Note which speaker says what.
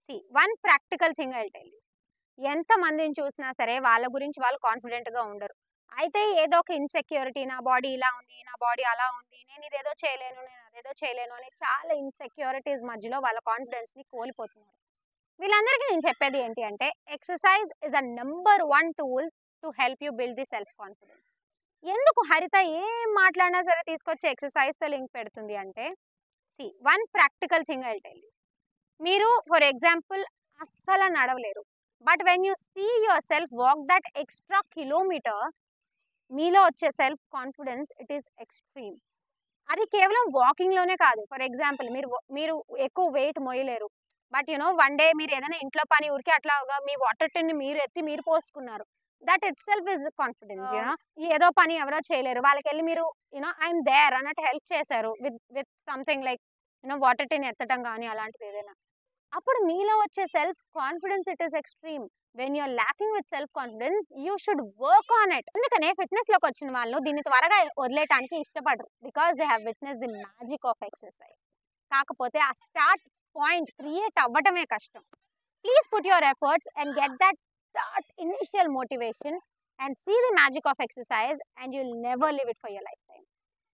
Speaker 1: One practical thing I tell you. ఎంత మందిని చూసినా సరే వాళ్ళ గురించి వాళ్ళు కాన్ఫిడెంట్‌గా ఉండరు. అయితే ఏదో ఒక ఇన్‌సెక్యూరిటీ, నా బాడీ ఇలా ఉంది, నా బాడీ అలా ఉంది, నేను ఇదేదో చేయలేను, నేను అదేదో చేయలేను అని చాలా ఇన్‌సెక్యూరిటీస్ మధ్యలో వాళ్ళ కాన్ఫిడెన్స్‌ని కోల్పోతున్నారు. వీళ్ళందరికీ నేను చెప్పేది ఏంటి అంటే exercise is the number 1 tool to help you build the self confidence. ఎందుకు హరిత ఏం మాట్లాడినా సరే తీసుకొచ్చి ఎక్సర్సైజ్‌తో లింక్ పెడుతుంది అంటే one practical thing I tell you. మీరు ఫర్ ఎగ్జాంపుల్ అస్సలు నడవలేరు. But when you see yourself walk that extra kilometre, మీలో వచ్చే self confidence it is extreme. అది కేవలం వాకింగ్‌లోనే కాదు. ఫర్ ఎగ్జాంపుల్ మీరు ఎక్కువ వెయిట్ మోయలేరు. బట్ వన్ డే మీరు ఏదైనా ఇంట్లో పని ఊరికే అట్లాగా మీ వాటర్ టిన్‌ని మీరు ఎత్తి మీరు పోసుకున్నారు. That itself is confidence. ఏదో పని ఎవరో చేయలేరు. వాళ్ళకెళ్ళి మీరు ఐ యామ్ దేర్ అన్నట్టు హెల్ప్ చేశారు with something like water tin ఎత్తడం గాని అలాంటిది ఏదైనా. అప్పుడు మీలో వచ్చే self confidence it is extreme. When you're lacking with self confidence you should work on it. అందుకనే ఫిట్నెస్ లోకి వచ్చిన వాళ్ళు దీన్ని త్వరగా వదిలేయడానికి ఇష్టపడరు. Because they have witness the magic of exercise. కాకపోతే ఆ స్టార్ట్ పాయింట్ క్రియేట్ అవ్వటమే కష్టం. Please put your efforts and get that start initial motivation and see the magic of exercise and you'll never leave it for your life.